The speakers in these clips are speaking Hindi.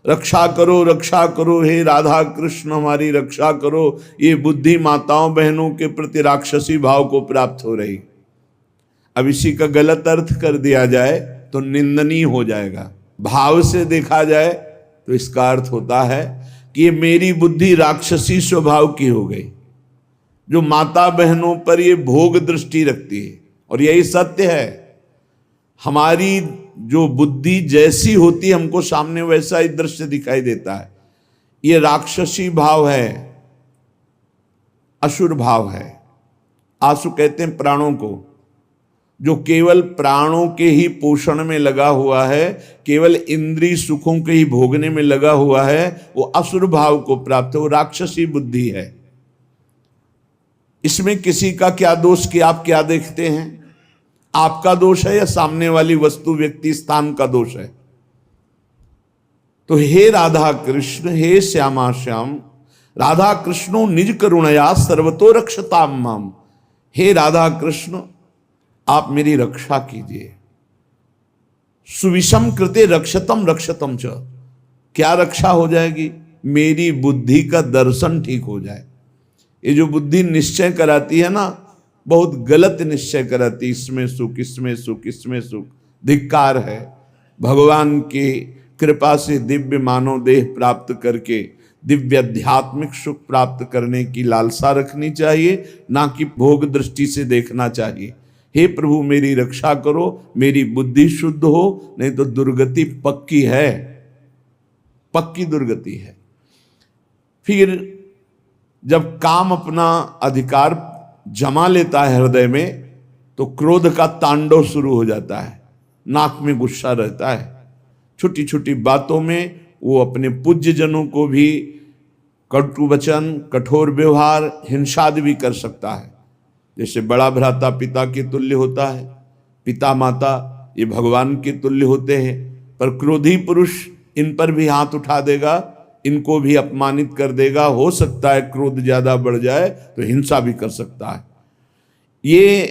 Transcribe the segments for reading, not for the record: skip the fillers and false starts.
रक्षा करो हे राधा कृष्ण हमारी रक्षा करो। ये बुद्धि माताओं बहनों के प्रति राक्षसी भाव को प्राप्त हो रही। अब इसी का गलत अर्थ कर दिया जाए तो निंदनीय हो जाएगा। भाव से देखा जाए तो इसका अर्थ होता है कि ये मेरी बुद्धि राक्षसी स्वभाव की हो गई, जो माता बहनों पर ये भोग दृष्टि रखती है। और यही सत्य है, हमारी जो बुद्धि जैसी होती है हमको सामने वैसा ही दृश्य दिखाई देता है। ये राक्षसी भाव है, असुर भाव है। आसु कहते हैं प्राणों को, जो केवल प्राणों के ही पोषण में लगा हुआ है, केवल इंद्रिय सुखों के ही भोगने में लगा हुआ है, वो असुर भाव को प्राप्त है, वो राक्षसी बुद्धि है। इसमें किसी का क्या दोष कि आप क्या देखते हैं? आपका दोष है या सामने वाली वस्तु व्यक्ति स्थान का दोष है? तो हे राधा कृष्ण, हे श्यामा श्याम, राधा कृष्णो निज करुणया सर्वतो रक्षताम माम। हे राधा कृष्ण, आप मेरी रक्षा कीजिए। सुविषम कृते रक्षतम रक्षतम च। क्या रक्षा हो जाएगी? मेरी बुद्धि का दर्शन ठीक हो जाए। ये जो बुद्धि निश्चय कराती है ना, बहुत गलत निश्चय कराती, इसमें सुख इसमें सुख इसमें सुख। धिक्कार है। भगवान की कृपा से दिव्य मानव देह प्राप्त करके दिव्य आध्यात्मिक सुख प्राप्त करने की लालसा रखनी चाहिए, ना कि भोग दृष्टि से देखना चाहिए। हे प्रभु मेरी रक्षा करो, मेरी बुद्धि शुद्ध हो, नहीं तो दुर्गति पक्की है, पक्की दुर्गति है। फिर जब काम अपना अधिकार जमा लेता है हृदय में, तो क्रोध का तांडव शुरू हो जाता है। नाक में गुस्सा रहता है। छोटी छोटी बातों में वो अपने पूज्य जनों को भी कटु वचन, कठोर व्यवहार, हिंसा भी कर सकता है। जैसे बड़ा भ्राता पिता के तुल्य होता है, पिता माता ये भगवान के तुल्य होते हैं, पर क्रोधी पुरुष इन पर भी हाथ उठा देगा, इनको भी अपमानित कर देगा। हो सकता है क्रोध ज्यादा बढ़ जाए तो हिंसा भी कर सकता है। ये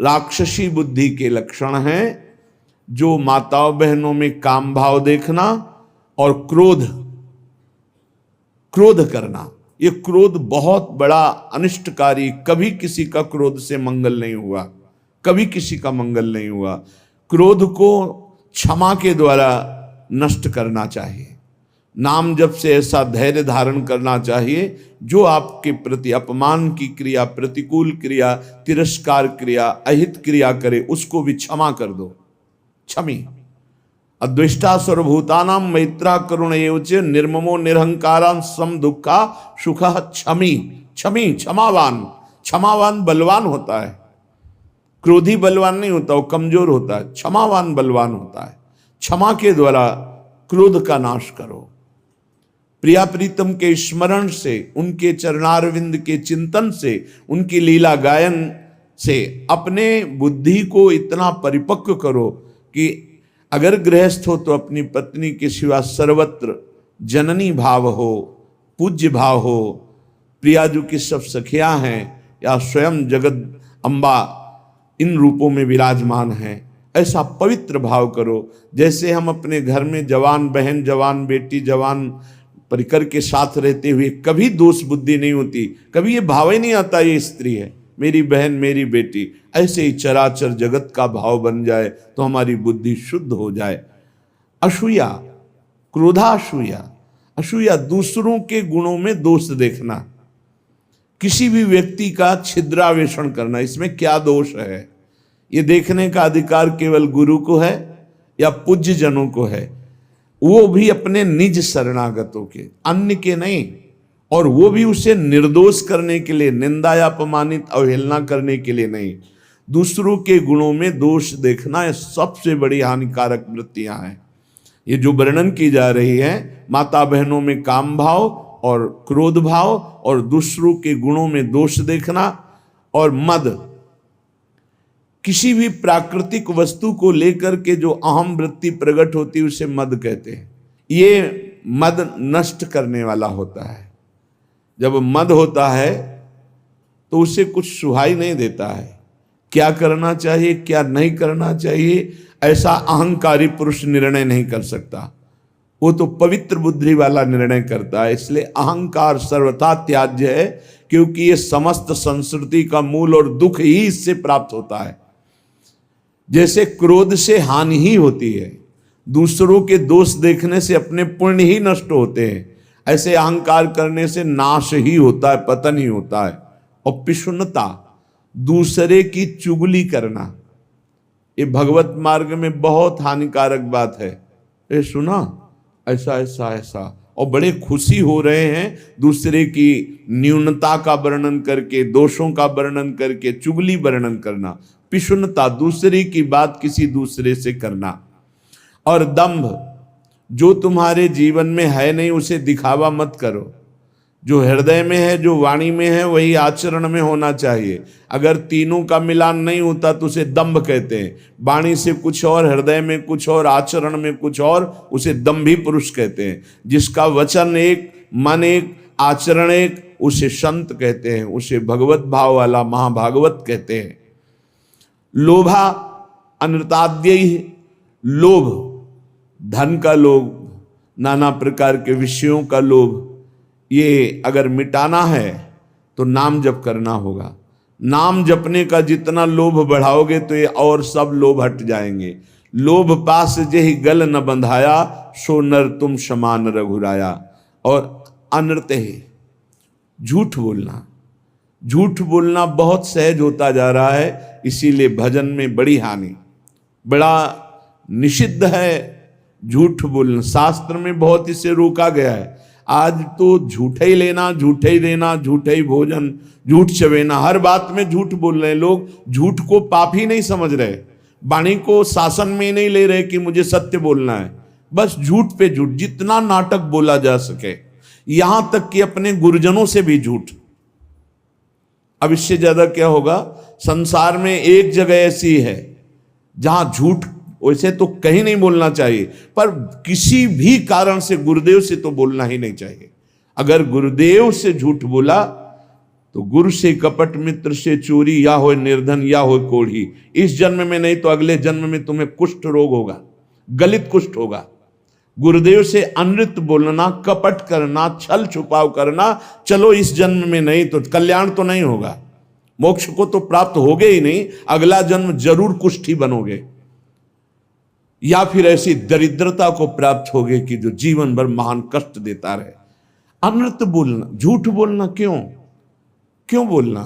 राक्षसी बुद्धि के लक्षण हैं, जो माताओं बहनों में काम भाव देखना और क्रोध करना। ये क्रोध बहुत बड़ा अनिष्टकारी। कभी किसी का क्रोध से मंगल नहीं हुआ, कभी किसी का मंगल नहीं हुआ। क्रोध को क्षमा के द्वारा नष्ट करना चाहिए। नाम जप से ऐसा धैर्य धारण करना चाहिए, जो आपके प्रति अपमान की क्रिया, प्रतिकूल क्रिया, तिरस्कार क्रिया, अहित क्रिया करे, उसको भी क्षमा कर दो। क्षमी अद्वेष्टा सर्वभूतानां मैत्रा करुण एवच निर्ममो निरहंकारां सम दुखा सुखः क्षमी। क्षमी क्षमावान। क्षमावान बलवान होता है, क्रोधी बलवान नहीं होता, वो कमजोर होता है। क्षमावान बलवान होता है। क्षमा के द्वारा क्रोध का नाश करो। प्रिया प्रीतम के स्मरण से, उनके चरणारविंद के चिंतन से, उनकी लीला गायन से अपने बुद्धि को इतना परिपक्व करो कि अगर गृहस्थ हो तो अपनी पत्नी के सिवा सर्वत्र जननी भाव हो, पूज्य भाव हो। प्रियाजू की सब सखियां हैं या स्वयं जगत अम्बा इन रूपों में विराजमान हैं, ऐसा पवित्र भाव करो। जैसे हम अपने घर में जवान बहन, जवान बेटी, जवान परिकर के साथ रहते हुए कभी दोष बुद्धि नहीं होती, कभी ये भाव ही नहीं आता ये स्त्री है, मेरी बहन, मेरी बेटी। ऐसे ही चराचर जगत का भाव बन जाए तो हमारी बुद्धि शुद्ध हो जाए। असूया, क्रोधासूया। असूया दूसरों के गुणों में दोष देखना, किसी भी व्यक्ति का छिद्रावेषण करना। इसमें क्या दोष है, ये देखने का अधिकार केवल गुरु को है या पूज्य जनों को है, वो भी अपने निज शरणागतों के, अन्य के नहीं। और वो भी उसे निर्दोष करने के लिए, निंदा या अपमानित अवहेलना करने के लिए नहीं। दूसरों के गुणों में दोष देखना ये सबसे बड़ी हानिकारक वृत्तियां हैं। ये जो वर्णन की जा रही है, माता बहनों में काम भाव और क्रोध भाव और दूसरों के गुणों में दोष देखना और मद। किसी भी प्राकृतिक वस्तु को लेकर के जो अहम वृत्ति प्रकट होती है उसे मद कहते हैं। ये मद नष्ट करने वाला होता है। जब मद होता है तो उसे कुछ सुहाई नहीं देता है, क्या करना चाहिए क्या नहीं करना चाहिए ऐसा अहंकारी पुरुष निर्णय नहीं कर सकता। वो तो पवित्र बुद्धि वाला निर्णय करता है। इसलिए अहंकार सर्वथा त्याज्य है, क्योंकि ये समस्त संस्कृति का मूल और दुख ही इससे प्राप्त होता है। जैसे क्रोध से हानि ही होती है, दूसरों के दोष देखने से अपने पुण्य ही नष्ट होते हैं, ऐसे अहंकार करने से नाश ही होता है, पतन ही होता है। और पिशुनता, दूसरे की चुगली करना, ये भगवत मार्ग में बहुत हानिकारक बात है। ये सुना ऐसा ऐसा ऐसा, और बड़े खुशी हो रहे हैं दूसरे की न्यूनता का वर्णन करके, दोषों का वर्णन करके, चुगली वर्णन करना। पिशुनता, दूसरे की बात किसी दूसरे से करना। और दंभ, जो तुम्हारे जीवन में है नहीं उसे दिखावा मत करो। जो हृदय में है, जो वाणी में है, वही आचरण में होना चाहिए। अगर तीनों का मिलान नहीं होता तो उसे दंभ कहते हैं। वाणी से कुछ और, हृदय में कुछ और, आचरण में कुछ और, उसे दंभी पुरुष कहते हैं। जिसका वचन एक, मन एक, आचरण एक, उसे संत कहते हैं, उसे भगवत भाव वाला महाभागवत कहते हैं। लोभा अनृताद्यैः, लोभ, धन का लोभ, नाना प्रकार के विषयों का लोभ, ये अगर मिटाना है तो नाम जप करना होगा। नाम जपने का जितना लोभ बढ़ाओगे तो ये और सब लोभ हट जाएंगे। लोभ पास जेहि गल न बंधाया, सो नर तुम समान रघुराया। और अनृत है, झूठ बोलना। झूठ बोलना बहुत सहज होता जा रहा है, इसीलिए भजन में बड़ी हानि, बड़ा निषिद्ध है झूठ बोलना। शास्त्र में बहुत इसे रोका गया है। आज तो झूठे ही लेना, झूठे ही देना, झूठे ही भोजन, झूठ चवेना, हर बात में झूठ बोल रहे हैं लोग। झूठ को पाप ही नहीं समझ रहे, वाणी को शासन में नहीं ले रहे कि मुझे सत्य बोलना है। बस झूठ पे झूठ, जितना नाटक बोला जा सके, यहां तक कि अपने गुरुजनों से भी झूठ। अब इससे ज्यादा क्या होगा? संसार में एक जगह ऐसी है जहां झूठ वैसे तो कहीं नहीं बोलना चाहिए, पर किसी भी कारण से गुरुदेव से तो बोलना ही नहीं चाहिए। अगर गुरुदेव से झूठ बोला तो गुरु से कपट, मित्र से चोरी, या हो निर्धन या हो कोढ़ी। इस जन्म में नहीं तो अगले जन्म में तुम्हें कुष्ठ रोग होगा, गलित कुष्ठ होगा। गुरुदेव से अनृत बोलना, कपट करना, छल छुपाव करना, चलो इस जन्म में नहीं तो कल्याण तो नहीं होगा, मोक्ष को तो प्राप्त होगे ही नहीं, अगला जन्म जरूर कुष्ठी बनोगे, या फिर ऐसी दरिद्रता को प्राप्त होगे कि जो जीवन भर महान कष्ट देता रहे। अनृत बोलना, झूठ बोलना, क्यों बोलना?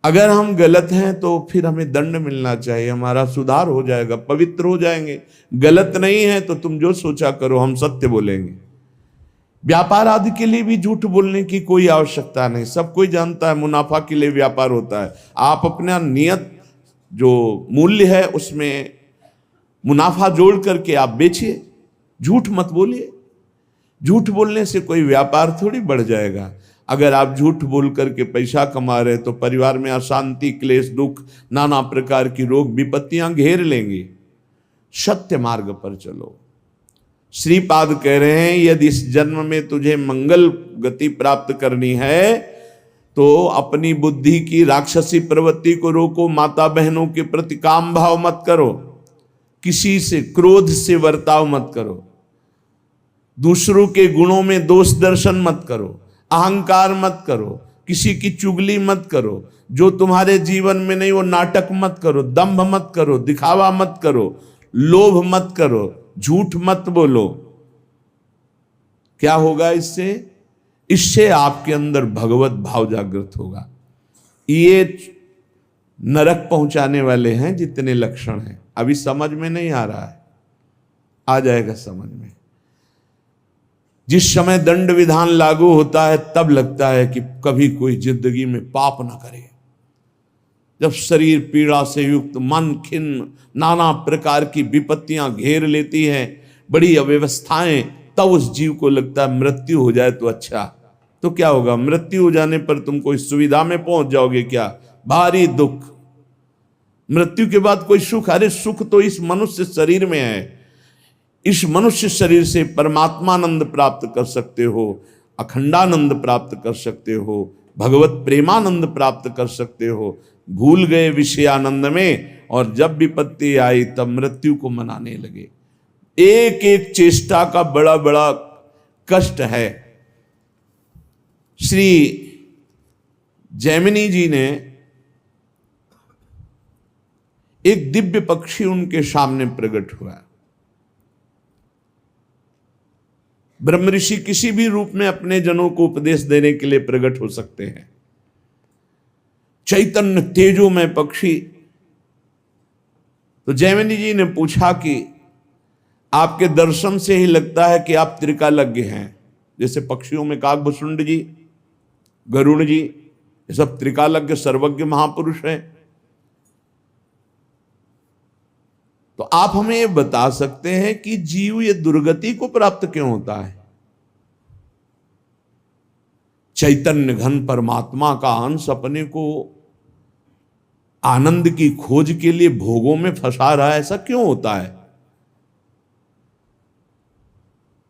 अगर हम गलत हैं तो फिर हमें दंड मिलना चाहिए, हमारा सुधार हो जाएगा, पवित्र हो जाएंगे। गलत नहीं है तो तुम जो सोचा करो, हम सत्य बोलेंगे। व्यापार आदि के लिए भी झूठ बोलने की कोई आवश्यकता नहीं, सब कोई जानता है मुनाफा के लिए व्यापार होता है। आप अपना नियत जो मूल्य है उसमें मुनाफा जोड़ करके आप बेचिए, झूठ मत बोलिए। झूठ बोलने से कोई व्यापार थोड़ी बढ़ जाएगा। अगर आप झूठ बोल करके पैसा कमा रहे तो परिवार में अशांति, क्लेश, दुख, नाना प्रकार की रोग विपत्तियां घेर लेंगी। सत्य मार्ग पर चलो। श्रीपाद कह रहे हैं, यदि इस जन्म में तुझे मंगल गति प्राप्त करनी है तो अपनी बुद्धि की राक्षसी प्रवृत्ति को रोको। माता बहनों के प्रति काम भाव मत करो, किसी से क्रोध से वर्ताव मत करो, दूसरों के गुणों में दोष दर्शन मत करो, अहंकार मत करो, किसी की चुगली मत करो, जो तुम्हारे जीवन में नहीं वो नाटक मत करो, दंभ मत करो, दिखावा मत करो, लोभ मत करो, झूठ मत बोलो। क्या होगा इससे? इससे आपके अंदर भगवत भाव जागृत होगा। ये नरक पहुंचाने वाले हैं जितने लक्षण हैं, अभी समझ में नहीं आ रहा है, आ जाएगा समझ में। जिस समय दंड विधान लागू होता है तब लगता है कि कभी कोई जिंदगी में पाप ना करे। जब शरीर पीड़ा से युक्त, मन खिन्न, नाना प्रकार की विपत्तियां घेर लेती हैं, बड़ी अव्यवस्थाएं, तब उस जीव को लगता है मृत्यु हो जाए तो अच्छा। तो क्या होगा? मृत्यु हो जाने पर तुम कोई सुविधा में पहुंच जाओगे क्या? भारी दुख। मृत्यु के बाद कोई सुख? अरे सुख तो इस मनुष्य शरीर में है। इस मनुष्य शरीर से परमात्मानंद प्राप्त कर सकते हो, अखंडानंद प्राप्त कर सकते हो, भगवत प्रेमानंद प्राप्त कर सकते हो। भूल गए विषयानंद में, और जब विपत्ति आई तब मृत्यु को मनाने लगे। एक एक चेष्टा का बड़ा बड़ा कष्ट है। श्री जैमिनी जी ने एक दिव्य पक्षी उनके सामने प्रकट हुआ। ब्रह्म ऋषि किसी भी रूप में अपने जनों को उपदेश देने के लिए प्रकट हो सकते हैं। चैतन्य तेजोमय पक्षी। तो जैमिनी जी ने पूछा कि आपके दर्शन से ही लगता है कि आप त्रिकालज्ञ हैं। जैसे पक्षियों में काकभुसुंड जी, गरुड़ जी, ये सब त्रिकालज्ञ सर्वज्ञ महापुरुष हैं। तो आप हमें ये बता सकते हैं कि जीव ये दुर्गति को प्राप्त क्यों होता है? चैतन्य घन परमात्मा का अंश अपने को आनंद की खोज के लिए भोगों में फंसा रहा है, ऐसा क्यों होता है?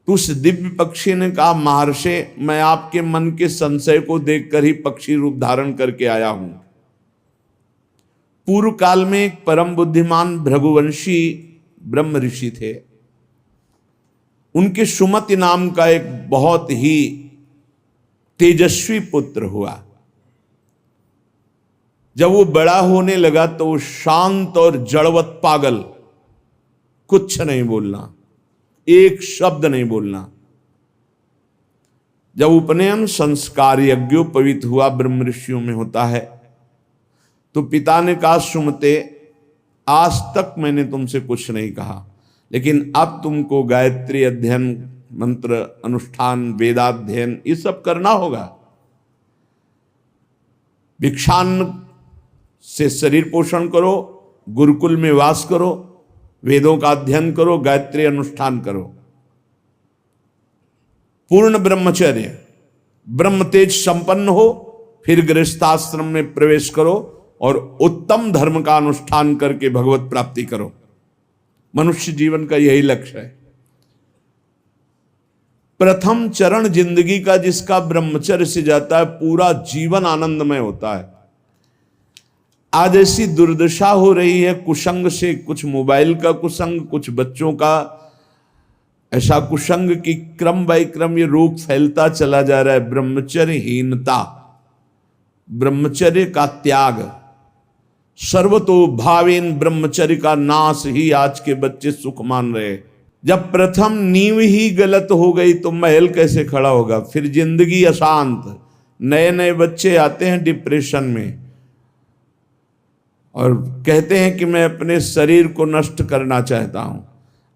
तो उस दिव्य पक्षी ने कहा, महर्षि, मैं आपके मन के संशय को देखकर ही पक्षी रूप धारण करके आया हूं। पूर्व काल में एक परम बुद्धिमान भृगुवंशी ब्रह्म ऋषि थे। उनके सुमति नाम का एक बहुत ही तेजस्वी पुत्र हुआ। जब वो बड़ा होने लगा तो वो शांत और जड़वत पागल, कुछ नहीं बोलना, एक शब्द नहीं बोलना। जब उपनयन संस्कार यज्ञोपवीत हुआ, ब्रह्म ऋषियों में होता है, तो पिता ने कहा, सुमते, आज तक मैंने तुमसे कुछ नहीं कहा, लेकिन अब तुमको गायत्री अध्ययन, मंत्र अनुष्ठान, वेदाध्ययन ये सब करना होगा। भिक्षान्न से शरीर पोषण करो, गुरुकुल में वास करो, वेदों का अध्ययन करो, गायत्री अनुष्ठान करो, पूर्ण ब्रह्मचर्य, ब्रह्म तेज संपन्न हो, फिर गृहस्थाश्रम में प्रवेश करो और उत्तम धर्म का अनुष्ठान करके भगवत प्राप्ति करो। मनुष्य जीवन का यही लक्ष्य है। प्रथम चरण जिंदगी का जिसका ब्रह्मचर्य से जाता है, पूरा जीवन आनंदमय होता है। आज ऐसी दुर्दशा हो रही है कुसंग से, कुछ मोबाइल का कुसंग, कुछ बच्चों का ऐसा कुसंग कि क्रम बाय क्रम ये रोग फैलता चला जा रहा है। ब्रह्मचर्यहीनता, ब्रह्मचर्य का त्याग, सर्वतो भावेन ब्रह्मचर्य का नाश ही आज के बच्चे सुख मान रहे। जब प्रथम नींव ही गलत हो गई तो महल कैसे खड़ा होगा? फिर जिंदगी अशांत। नए नए बच्चे आते हैं डिप्रेशन में और कहते हैं कि मैं अपने शरीर को नष्ट करना चाहता हूं,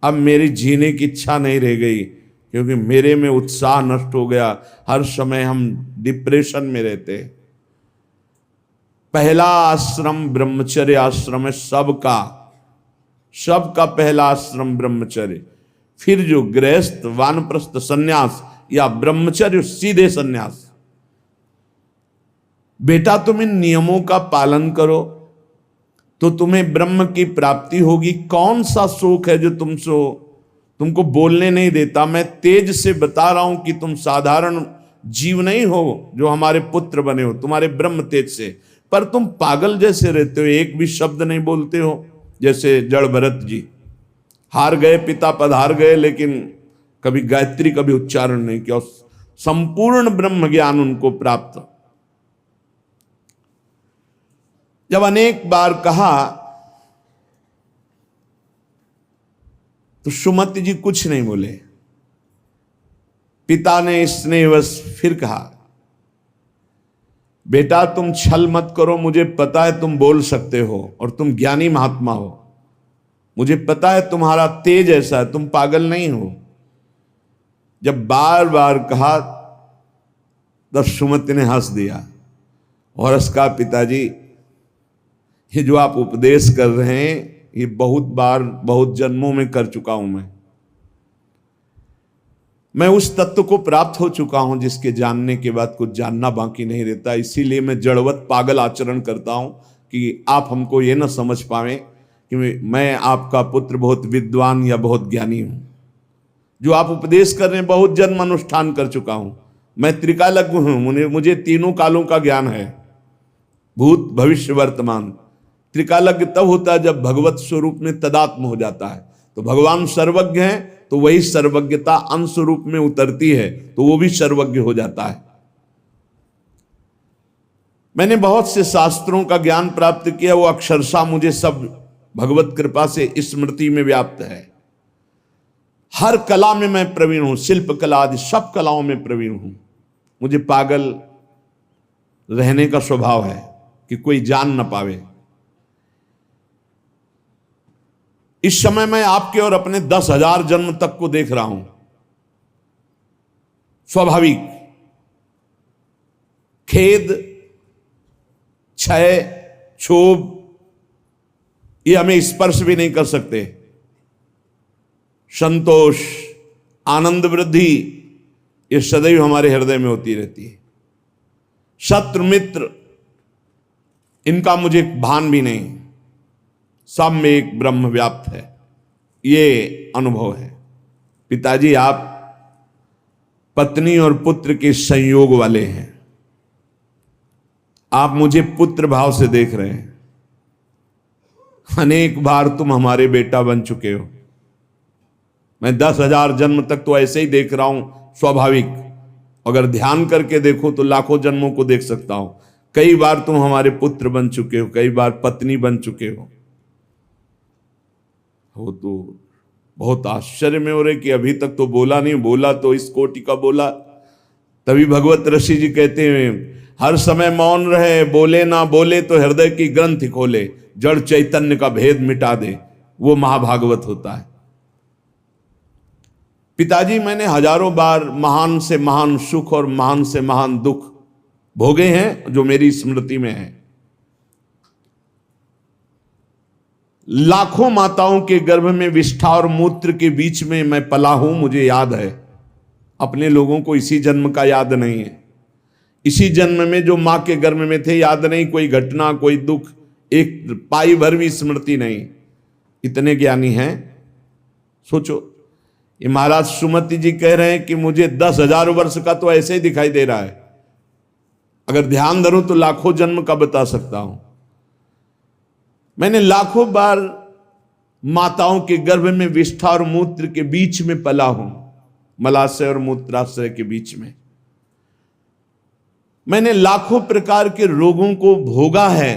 अब मेरी जीने की इच्छा नहीं रह गई क्योंकि मेरे में उत्साह नष्ट हो गया। हर समय हम डिप्रेशन में रहते हैं। पहला आश्रम ब्रह्मचर्य आश्रम है सबका पहला आश्रम ब्रह्मचर्य। फिर जो गृहस्थ, वानप्रस्थ, सन्यास या ब्रह्मचर्य सीधे सन्यास। बेटा तुम इन नियमों का पालन करो तो तुम्हें ब्रह्म की प्राप्ति होगी। कौन सा शोक है जो तुमको बोलने नहीं देता? मैं तेज से बता रहा हूं कि तुम साधारण जीव नहीं हो जो हमारे पुत्र बने हो, तुम्हारे ब्रह्म तेज से, पर तुम पागल जैसे रहते हो, एक भी शब्द नहीं बोलते हो। जैसे जड़ भरत जी हार गए, पिता पधार गए, लेकिन कभी गायत्री कभी उच्चारण नहीं किया, संपूर्ण ब्रह्म ज्ञान उनको प्राप्त। जब अनेक बार कहा तो सुमति जी कुछ नहीं बोले। पिता ने स्नेहवश फिर कहा, बेटा तुम छल मत करो, मुझे पता है तुम बोल सकते हो और तुम ज्ञानी महात्मा हो, मुझे पता है तुम्हारा तेज ऐसा है, तुम पागल नहीं हो। जब बार बार कहा तब सुमति ने हंस दिया और उसका, पिताजी ये जो आप उपदेश कर रहे हैं ये बहुत बार, बहुत जन्मों में कर चुका हूं। मैं उस तत्व को प्राप्त हो चुका हूं जिसके जानने के बाद कुछ जानना बाकी नहीं रहता। इसीलिए मैं जड़वत पागल आचरण करता हूं कि आप हमको ये ना समझ पाए कि मैं आपका पुत्र बहुत विद्वान या बहुत ज्ञानी हूं। जो आप उपदेश कर रहे हैं, बहुत जन्म अनुष्ठान कर चुका हूं। मैं त्रिकालज्ञ हूं, मुझे तीनों कालों का ज्ञान है, भूत भविष्य वर्तमान। त्रिकालज्ञ तब होता है जब भगवत स्वरूप में तदात्म हो जाता है, तो भगवान सर्वज्ञ हैं, तो वही सर्वज्ञता अंश रूप में उतरती है, तो वो भी सर्वज्ञ हो जाता है। मैंने बहुत से शास्त्रों का ज्ञान प्राप्त किया, वो अक्षरशः मुझे सब भगवत कृपा से स्मृति में व्याप्त है। हर कला में मैं प्रवीण हूं, शिल्प कला आदि सब कलाओं में प्रवीण हूं। मुझे पागल रहने का स्वभाव है कि कोई जान न पावे। इस समय मैं आपके और अपने 10,000 जन्म तक को देख रहा हूं। स्वाभाविक खेद, क्षय, क्षोभ ये हमें स्पर्श भी नहीं कर सकते। संतोष, आनंद वृद्धि ये सदैव हमारे हृदय में होती रहती है। शत्रु मित्र इनका मुझे भान भी नहीं, सब में एक ब्रह्म व्याप्त है, ये अनुभव है। पिताजी आप पत्नी और पुत्र के संयोग वाले हैं। आप मुझे पुत्र भाव से देख रहे हैं। अनेक बार तुम हमारे बेटा बन चुके हो। मैं 10,000 जन्म तक तो ऐसे ही देख रहा हूं, स्वाभाविक। अगर ध्यान करके देखो तो लाखों जन्मों को देख सकता हूं। कई बार तुम हमारे पुत्र बन चुके हो, कई बार पत्नी बन चुके हो। तो बहुत आश्चर्य में हो रहे कि अभी तक तो बोला नहीं, बोला तो इस कोटि का बोला। तभी भगवत ऋषि जी कहते हैं हर समय मौन रहे, बोले ना बोले तो हृदय की ग्रंथि खोले, जड़ चैतन्य का भेद मिटा दे, वो महाभागवत होता है। पिताजी मैंने हजारों बार महान से महान सुख और महान से महान दुख भोगे हैं जो मेरी स्मृति में है। लाखों माताओं के गर्भ में विष्ठा और मूत्र के बीच में मैं पला हूं, मुझे याद है। अपने लोगों को इसी जन्म का याद नहीं है। इसी जन्म में जो मां के गर्भ में थे याद नहीं, कोई घटना, कोई दुख, एक पाई भर भी स्मृति नहीं। इतने ज्ञानी हैं। सोचो, ये महाराज सुमति जी कह रहे हैं कि मुझे 10,000 वर्ष का तो ऐसे ही दिखाई दे रहा है। अगर ध्यान धरूं तो लाखों जन्म का बता सकता हूं। मैंने लाखों बार माताओं के गर्भ में विष्ठा और मूत्र के बीच में पला हूं, मलाशय और मूत्राशय के बीच में। मैंने लाखों प्रकार के रोगों को भोगा है,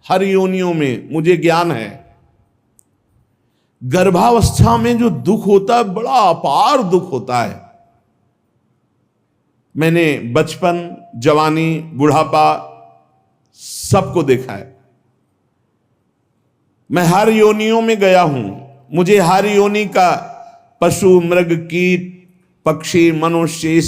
हर योनियों में मुझे ज्ञान है। गर्भावस्था में जो दुख होता है बड़ा अपार दुख होता है। मैंने बचपन, जवानी, बुढ़ापा सबको देखा है। मैं हर योनियों में गया हूं। मुझे हर योनि का पशु, मृग, कीट, पक्षी, मनुष्य